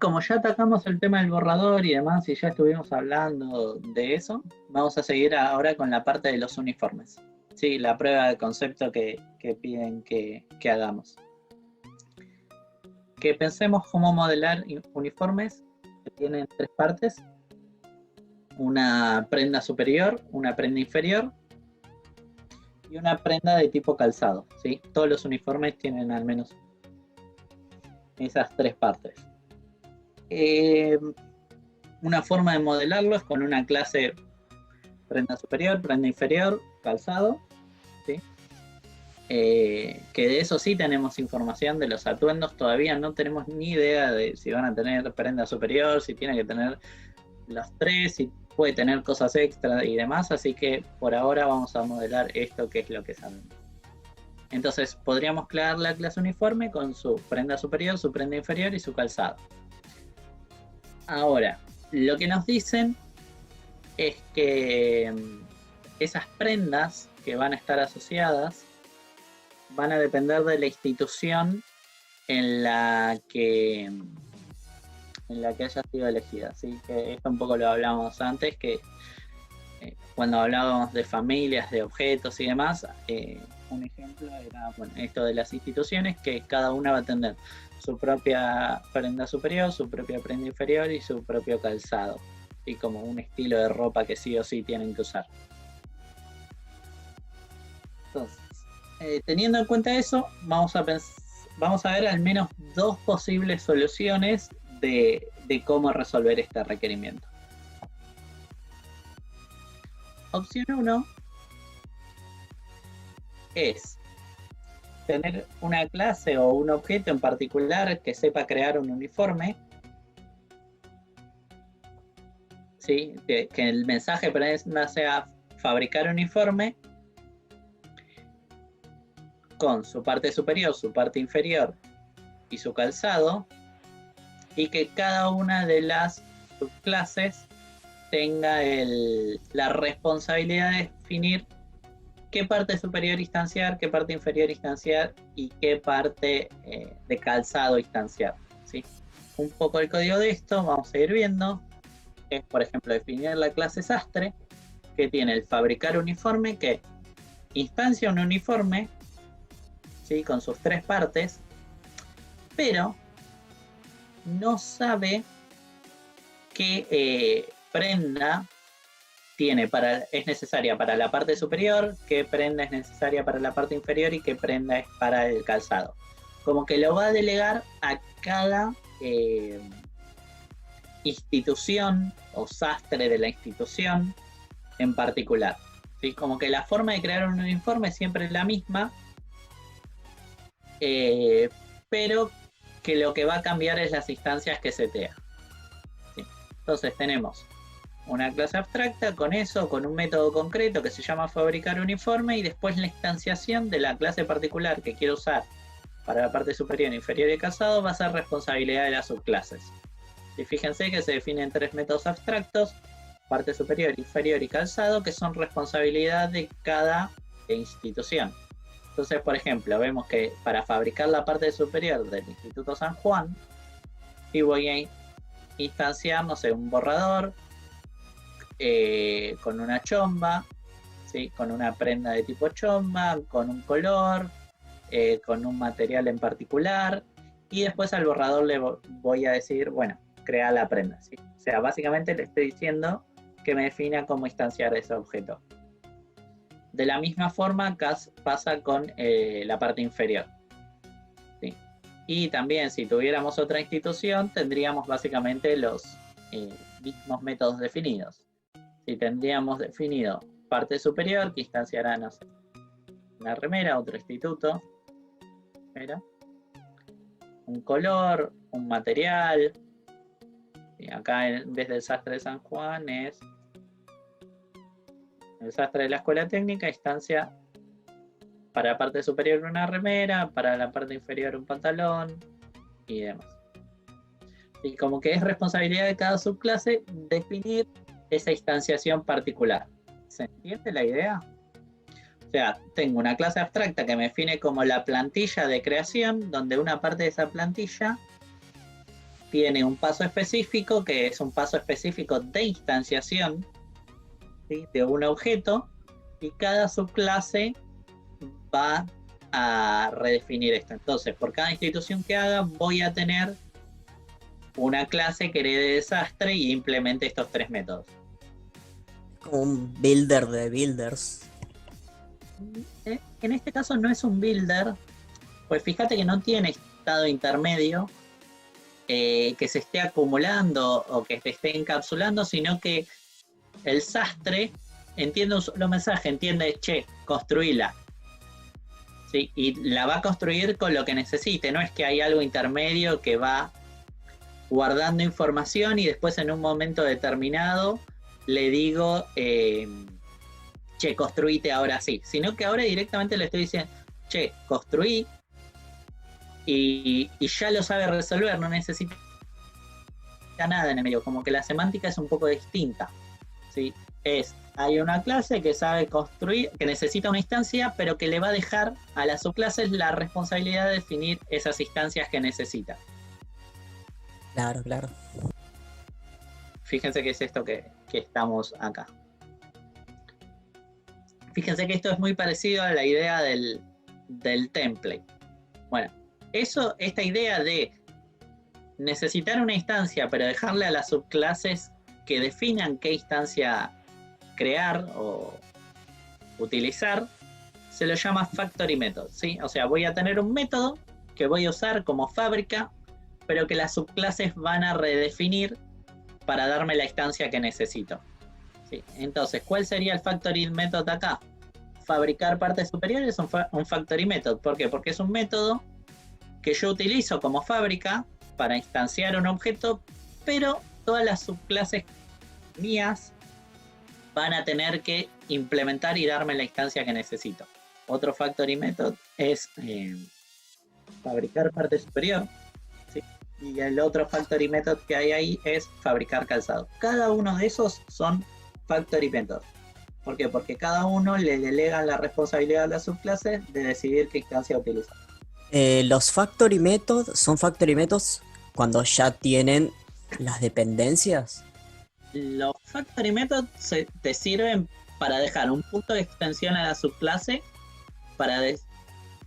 como ya atacamos el tema del borrador y demás, y ya estuvimos hablando de eso, vamos a seguir ahora con la parte de los uniformes. Sí, la prueba de concepto que piden que hagamos. Que pensemos cómo modelar uniformes que tienen tres partes. Una prenda superior, una prenda inferior y una prenda de tipo calzado. ¿Sí? Todos los uniformes tienen al menos esas tres partes. Una forma de modelarlo es con una clase prenda superior, prenda inferior, calzado, ¿sí? Que de eso sí tenemos información. De los atuendos todavía no tenemos ni idea de si van a tener prenda superior, si tienen que tener los tres, si puede tener cosas extra y demás, así que por ahora vamos a modelar esto que es lo que sabemos. Entonces podríamos crear la clase uniforme con su prenda superior, su prenda inferior y su calzado. Ahora, lo que nos dicen es que esas prendas que van a estar asociadas van a depender de la institución en la que haya sido elegida. ¿Sí? Que esto un poco lo hablábamos antes, que cuando hablábamos de familias, de objetos y demás, un ejemplo era esto de las instituciones, que cada una va a tener su propia prenda superior, su propia prenda inferior y su propio calzado, y como un estilo de ropa que sí o sí tienen que usar. Entonces, teniendo en cuenta eso, vamos a ver al menos dos posibles soluciones de cómo resolver este requerimiento. Opción 1 es tener una clase o un objeto en particular que sepa crear un uniforme, ¿sí? Que el mensaje sea fabricar uniforme con su parte superior, su parte inferior y su calzado, y que cada una de las subclases tenga la responsabilidad de definir qué parte superior instanciar, qué parte inferior instanciar y qué parte de calzado instanciar. ¿Sí? Un poco el código de esto, vamos a ir viendo, es por ejemplo definir la clase sastre, que tiene el fabricar uniforme, que instancia un uniforme, ¿sí? Con sus tres partes, pero no sabe qué prenda es necesaria para la parte superior, qué prenda es necesaria para la parte inferior y qué prenda es para el calzado. Como que lo va a delegar a cada institución o sastre de la institución en particular. ¿Sí? Como que la forma de crear un uniforme siempre es la misma, pero que lo que va a cambiar es las instancias que setea. ¿Sí? Entonces tenemos una clase abstracta con eso, con un método concreto que se llama fabricar uniforme, y después la instanciación de la clase particular que quiero usar para la parte superior, inferior y calzado va a ser responsabilidad de las subclases. Y fíjense que se definen tres métodos abstractos: parte superior, inferior y calzado, que son responsabilidad de cada institución. Entonces, por ejemplo, vemos que para fabricar la parte superior del Instituto San Juan, y voy a instanciar, no sé, un borrador con una chomba, ¿sí? Con una prenda de tipo chomba, con un color, con un material en particular, y después al borrador le voy a decir, bueno, crea la prenda. ¿Sí? O sea, básicamente le estoy diciendo que me defina cómo instanciar ese objeto. De la misma forma pasa con la parte inferior. ¿Sí? Y también si tuviéramos otra institución, tendríamos básicamente los mismos métodos definidos. Si tendríamos definido parte superior, que instanciará, no sé, una remera, otro instituto, remera, un color, un material, y acá en vez del sastre de San Juan es el sastre de la escuela técnica, instancia para la parte superior una remera, para la parte inferior un pantalón y demás. Y como que es responsabilidad de cada subclase definir esa instanciación particular. ¿Se entiende la idea? O sea, tengo una clase abstracta que me define como la plantilla de creación, donde una parte de esa plantilla tiene un paso específico, que es un paso específico de instanciación, ¿sí?, de un objeto, y cada subclase va a redefinir esto. Entonces, por cada institución que haga, voy a tener una clase que herede desastre y implemente estos 3 métodos. Como un builder de builders. En este caso no es un builder, pues fíjate que no tiene estado intermedio que se esté acumulando o que se esté encapsulando, sino que el sastre entiende un solo mensaje, entiende, che, construíla. ¿Sí? Y la va a construir con lo que necesite, no es que hay algo intermedio que va guardando información y después en un momento determinado le digo, che, construíte ahora sí, sino que ahora directamente le estoy diciendo, che, construí y ya lo sabe resolver, no necesita nada en el medio, como que la semántica es un poco distinta, ¿sí? Hay una clase que sabe construir, que necesita una instancia, pero que le va a dejar a las subclases la responsabilidad de definir esas instancias que necesita. Claro, claro. Fíjense que es esto que estamos acá. Fíjense que esto es muy parecido a la idea del template. Bueno, esta idea de necesitar una instancia, pero dejarle a las subclases que definan qué instancia crear o utilizar, se lo llama factory method, ¿sí? O sea, voy a tener un método que voy a usar como fábrica, pero que las subclases van a redefinir para darme la instancia que necesito, ¿sí? Entonces, ¿cuál sería el factory method acá? Fabricar partes superiores es un factory method. ¿Por qué? Porque es un método que yo utilizo como fábrica para instanciar un objeto, pero todas las subclases mías van a tener que implementar y darme la instancia que necesito. Otro factory method es fabricar parte superior, ¿sí? Y el otro factory method que hay ahí es fabricar calzado. Cada uno de esos son factory methods. ¿Por qué? Porque cada uno le delega la responsabilidad a la subclase de decidir qué instancia utilizar. Los factory methods son factory methods cuando ya tienen las dependencias. Los factory methods te sirven para dejar un punto de extensión a la subclase para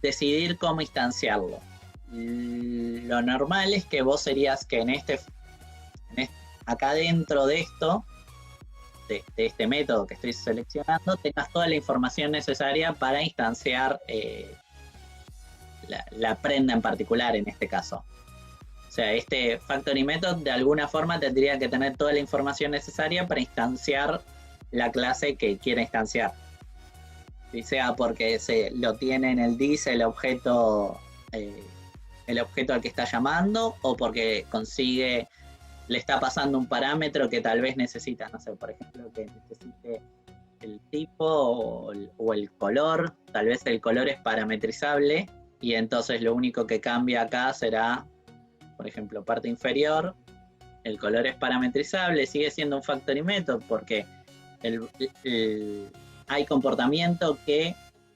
decidir cómo instanciarlo. Lo normal es que vos serías que acá dentro de esto, de este método que estoy seleccionando, tengas toda la información necesaria para instanciar la prenda en particular en este caso. O sea, este factory method de alguna forma tendría que tener toda la información necesaria para instanciar la clase que quiera instanciar. Si sea porque lo tiene en el dis el objeto al que está llamando, o porque le está pasando un parámetro que tal vez necesita, no sé, por ejemplo, que necesite el tipo o el color. Tal vez el color es parametrizable y entonces lo único que cambia acá será, por ejemplo, parte inferior, el color es parametrizable, sigue siendo un factory method porque hay comportamiento que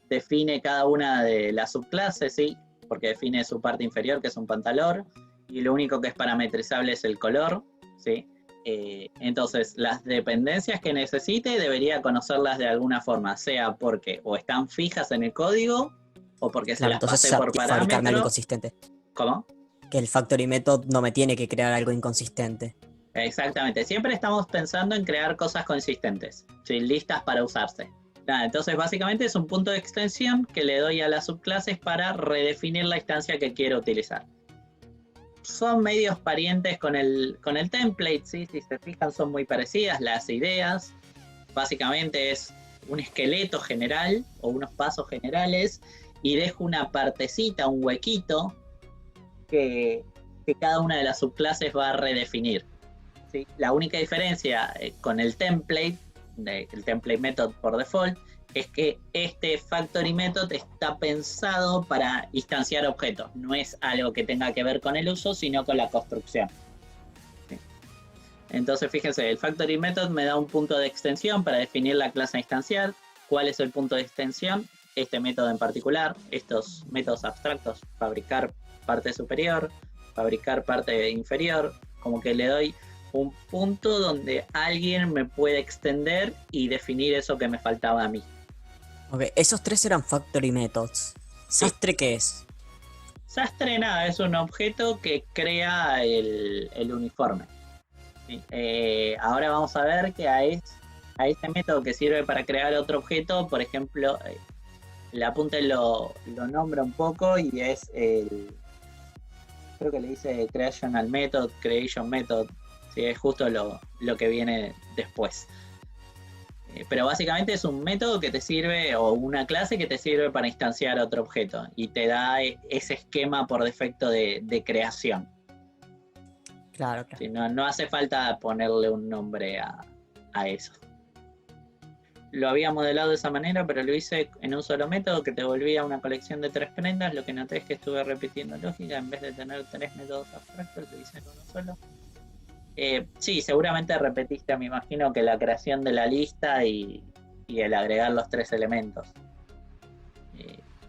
define cada una de las subclases, ¿sí? Porque define su parte inferior, que es un pantalón, y lo único que es parametrizable es el color, ¿sí? Entonces, las dependencias que necesite debería conocerlas de alguna forma, sea porque o están fijas en el código o porque se las pasé por fabricarme algo parámetro. inconsistente. ¿Cómo? Que el factory method no me tiene que crear algo inconsistente. Exactamente, siempre estamos pensando en crear cosas consistentes, ¿sí? Listas para usarse. Nada, entonces básicamente es un punto de extensión que le doy a las subclases para redefinir la instancia que quiero utilizar. Son medios parientes con el template, ¿sí? Si se fijan son muy parecidas las ideas. Básicamente es un esqueleto general o unos pasos generales y dejo una partecita, un huequito que cada una de las subclases va a redefinir, ¿sí? La única diferencia con el template method por default, es que este factory method está pensado para instanciar objetos. No es algo que tenga que ver con el uso, sino con la construcción, ¿sí? Entonces, fíjense, el factory method me da un punto de extensión para definir la clase a instanciar. ¿Cuál es el punto de extensión? Este método en particular, estos métodos abstractos, fabricar parte superior, fabricar parte inferior, como que le doy un punto donde alguien me puede extender y definir eso que me faltaba a mí. Ok, esos tres eran Factory Methods. ¿Sastre qué es? Sastre nada, es un objeto que crea el uniforme. ¿Sí? Ahora vamos a ver que a este método que sirve para crear otro objeto, por ejemplo, el apunte lo nombra un poco y es creo que le dice Creation Method, ¿sí? Es justo lo que viene después. Pero básicamente es un método que te sirve, o una clase que te sirve para instanciar otro objeto y te da ese esquema por defecto de creación. Claro. ¿Sí? No hace falta ponerle un nombre a eso. Lo había modelado de esa manera, pero lo hice en un solo método que te devolvía una colección de 3 prendas. Lo que noté es que estuve repitiendo lógica. En vez de tener 3 métodos abstractos, lo hice en uno solo. Sí, seguramente repetiste, me imagino, que la creación de la lista y el agregar los 3 elementos.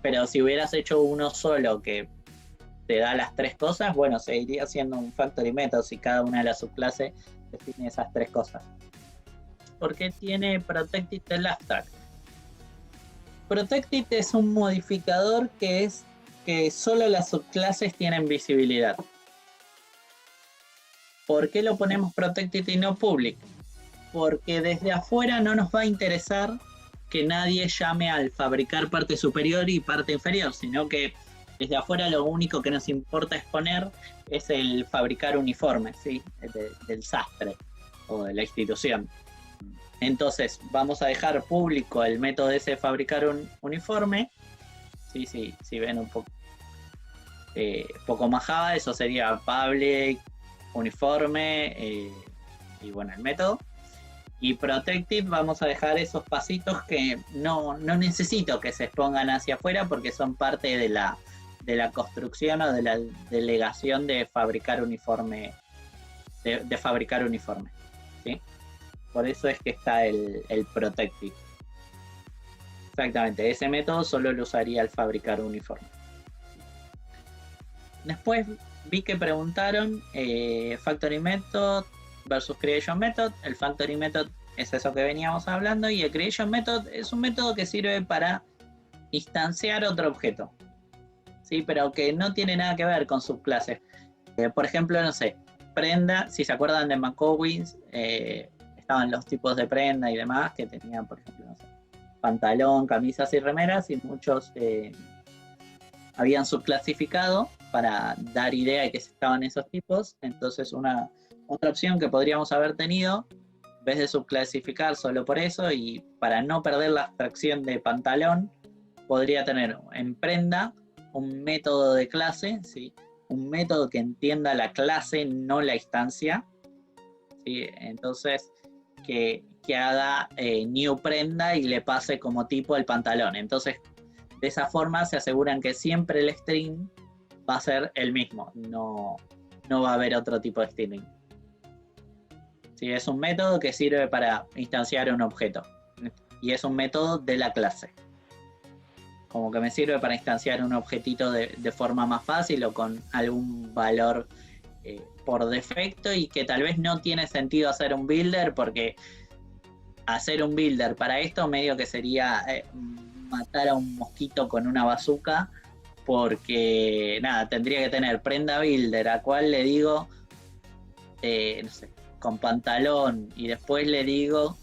Pero si hubieras hecho uno solo que te da las 3 cosas, bueno, seguiría siendo un factory method si cada una de las subclases define esas 3 cosas. Porque tiene protected del abstract. Protected es un modificador que es que solo las subclases tienen visibilidad. ¿Por qué lo ponemos protected y no public? Porque desde afuera no nos va a interesar que nadie llame al fabricar parte superior y parte inferior, sino que desde afuera lo único que nos importa exponer es el fabricar uniforme, ¿sí? Del sastre o de la institución. Entonces vamos a dejar público el método ese de fabricar un uniforme. Sí, si ven un poco más Java, eso sería public, uniforme y bueno, el método. Y protected vamos a dejar esos pasitos que no necesito que se expongan hacia afuera porque son parte de la construcción o de la delegación de fabricar uniforme, de fabricar uniforme, ¿sí? Por eso es que está el protected. Exactamente, ese método solo lo usaría al fabricar uniforme. Después vi que preguntaron Factory Method versus Creation Method. El Factory Method es eso que veníamos hablando y el Creation Method es un método que sirve para instanciar otro objeto, ¿sí? Pero que no tiene nada que ver con subclases. Por ejemplo, no sé, prenda, si se acuerdan de McCowins, estaban los tipos de prenda y demás que tenían, por ejemplo, no sé, pantalón, camisas y remeras, y muchos habían subclasificado para dar idea de que estaban esos tipos. Entonces otra opción que podríamos haber tenido, en vez de subclasificar solo por eso y para no perder la abstracción de pantalón, podría tener en prenda un método de clase, ¿sí? Un método que entienda la clase, no la instancia, ¿sí? Entonces que haga new prenda y le pase como tipo el pantalón. Entonces de esa forma se aseguran que siempre el string va a ser el mismo, no va a haber otro tipo de string. Sí, es un método que sirve para instanciar un objeto y es un método de la clase. Como que me sirve para instanciar un objetito de forma más fácil o con algún valor por defecto, y que tal vez no tiene sentido hacer un builder, porque hacer un builder para esto medio que sería matar a un mosquito con una bazooka, porque nada, tendría que tener prenda builder a cual le digo no sé, con pantalón, y después le digo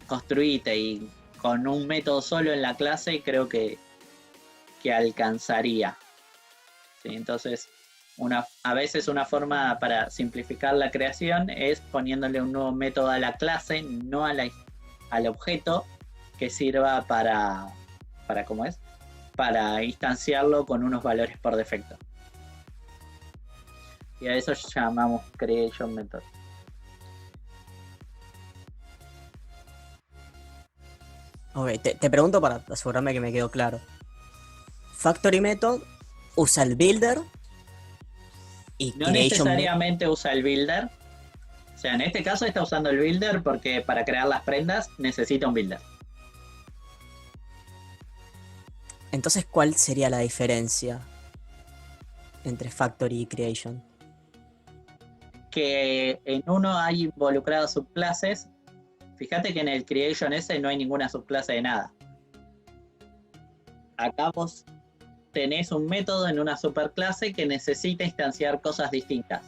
construite, y con un método solo en la clase creo que alcanzaría, ¿sí? Entonces a veces una forma para simplificar la creación es poniéndole un nuevo método a la clase, no al objeto, que sirva para ¿cómo es? Para instanciarlo con unos valores por defecto. Y a eso llamamos Creation Method. Ok, te pregunto para asegurarme que me quedó claro. Factory Method usa el builder y no necesariamente usa el builder. O sea, en este caso está usando el builder porque para crear las prendas necesita un builder. Entonces, ¿cuál sería la diferencia? entre Factory y Creation? Que en uno hay involucradas subclases. Fíjate que en el Creation ese no hay ninguna subclase de nada. Acá vos tenés un método en una superclase que necesita instanciar cosas distintas,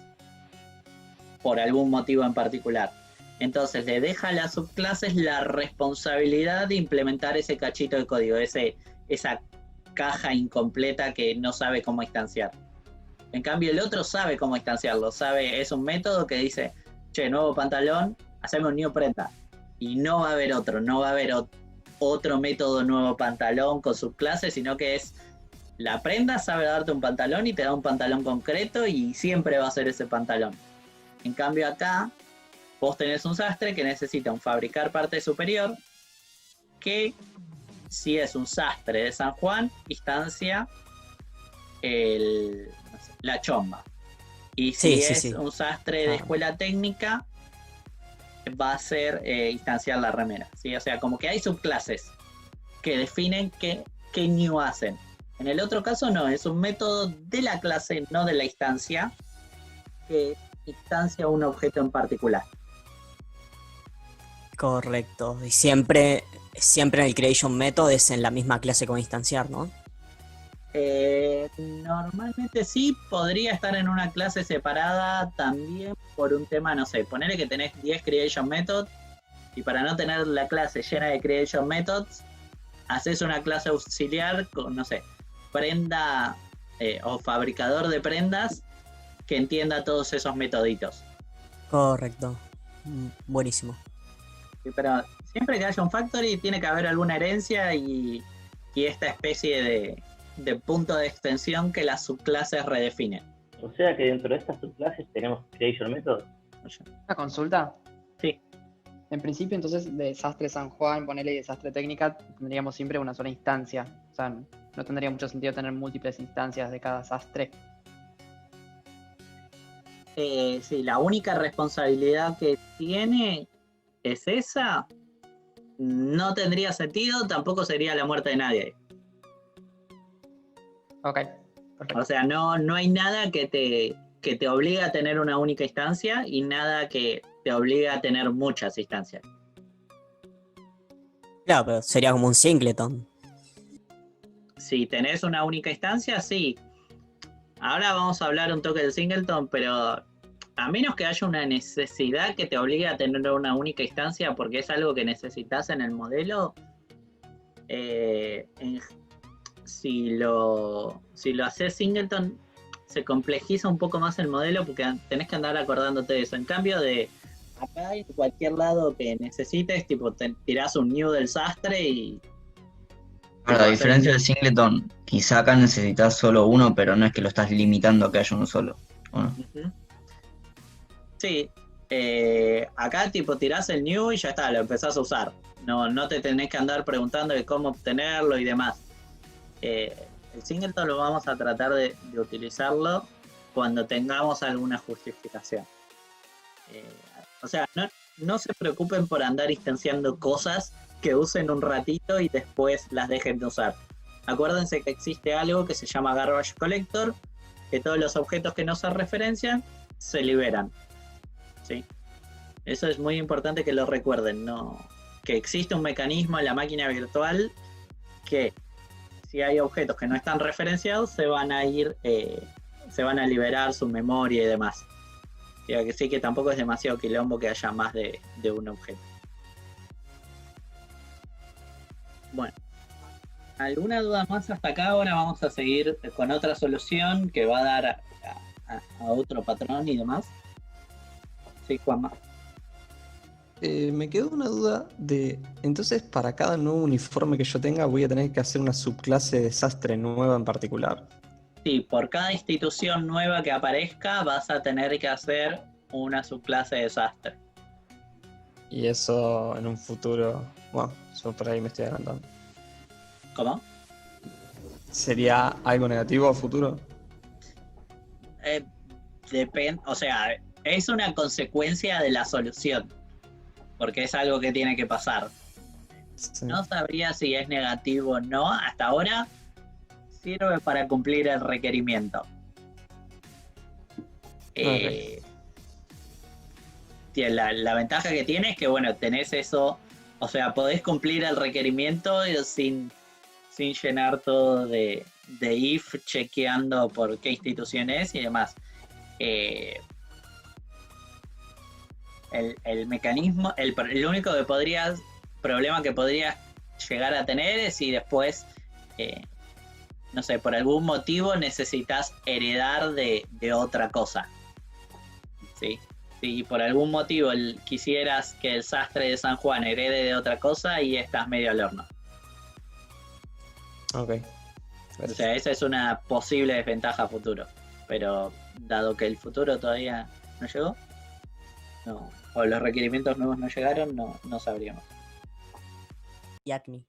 por algún motivo en particular. Entonces le deja a las subclases la responsabilidad de implementar ese cachito de código, esa caja incompleta que no sabe cómo instanciar. En cambio el otro sabe cómo instanciarlo, es un método que dice, che, nuevo pantalón, haceme un new prenda. Y no va a haber otro método nuevo pantalón con subclases, sino que es la prenda sabe darte un pantalón y te da un pantalón concreto y siempre va a ser ese pantalón. En cambio acá vos tenés un sastre que necesita un fabricar parte superior que, si es un sastre de San Juan, instancia la chomba. Y si es un sastre de escuela técnica, va a ser instanciar la remera, ¿sí? O sea, como que hay subclases que definen qué new hacen. En el otro caso no, es un método de la clase, no de la instancia, que instancia un objeto en particular. Correcto. Y siempre en el Creation Method es en la misma clase con instanciar, ¿no? Normalmente sí, podría estar en una clase separada también por un tema, no sé, ponele que tenés 10 Creation Methods y para no tener la clase llena de Creation Methods, haces una clase auxiliar con, no sé, prenda o fabricador de prendas que entienda todos esos metoditos. Correcto. Buenísimo. Sí, pero siempre que haya un factory tiene que haber alguna herencia y esta especie de punto de extensión que las subclases redefinen. O sea que dentro de estas subclases tenemos Creation Method. ¿Una consulta? Sí. En principio, entonces, de Sastre San Juan, ponele, y de Sastre Técnica, tendríamos siempre una sola instancia. O sea, no tendría mucho sentido tener múltiples instancias de cada sastre. Sí, la única responsabilidad que tiene es esa. No tendría sentido, tampoco sería la muerte de nadie. Ok, perfecto. O sea, no hay nada que te obligue a tener una única instancia y nada que te obligue a tener muchas instancias. Claro, pero sería como un singleton. Si tenés una única instancia, sí. Ahora vamos a hablar un toque del singleton, pero a menos que haya una necesidad que te obligue a tener una única instancia porque es algo que necesitas en el modelo, si lo haces singleton, se complejiza un poco más el modelo porque tenés que andar acordándote de eso. En cambio, de acá en cualquier lado que necesites, tipo, tirás un new del sastre y... Bueno, la diferencia del singleton, quizá acá necesitas solo uno, pero no es que lo estás limitando a que haya uno solo, ¿o no? Uh-huh. Sí, acá tipo tirás el new y ya está, lo empezás a usar. No te tenés que andar preguntando de cómo obtenerlo y demás. El singleton lo vamos a tratar de utilizarlo cuando tengamos alguna justificación. O sea, no se preocupen por andar instanciando cosas que usen un ratito y después las dejen de usar. Acuérdense que existe algo que se llama Garbage Collector, que todos los objetos que no se referencian se liberan. ¿Sí? Eso es muy importante que lo recuerden, ¿no? Que existe un mecanismo en la máquina virtual que si hay objetos que no están referenciados se van a liberar su memoria y demás. O sea, que sí, que tampoco es demasiado quilombo que haya más de un objeto. Bueno, ¿alguna duda más hasta acá? Ahora vamos a seguir con otra solución que va a dar a otro patrón y demás. Sí, Juanma. Me quedó una duda de, entonces para cada nuevo uniforme que yo tenga voy a tener que hacer una subclase de sastre nueva en particular. Sí, por cada institución nueva que aparezca vas a tener que hacer una subclase de sastre. Y eso en un futuro, bueno, yo por ahí me estoy adelantando. ¿Cómo? ¿Sería algo negativo a futuro? Depende, o sea, es una consecuencia de la solución, porque es algo que tiene que pasar. Sí. No sabría si es negativo o no, hasta ahora sirve para cumplir el requerimiento. La ventaja que tiene es que, bueno, tenés eso, o sea, podés cumplir el requerimiento sin llenar todo de if, chequeando por qué institución es y demás. El mecanismo, el único problema que podrías llegar a tener es si después, no sé, por algún motivo necesitas heredar de otra cosa. ¿Sí? Si por algún motivo quisieras que el sastre de San Juan herede de otra cosa y estás medio al horno. Ok. O sea, esa es una posible desventaja a futuro. Pero dado que el futuro todavía no llegó, no, o los requerimientos nuevos no llegaron, no sabríamos. Y Acme.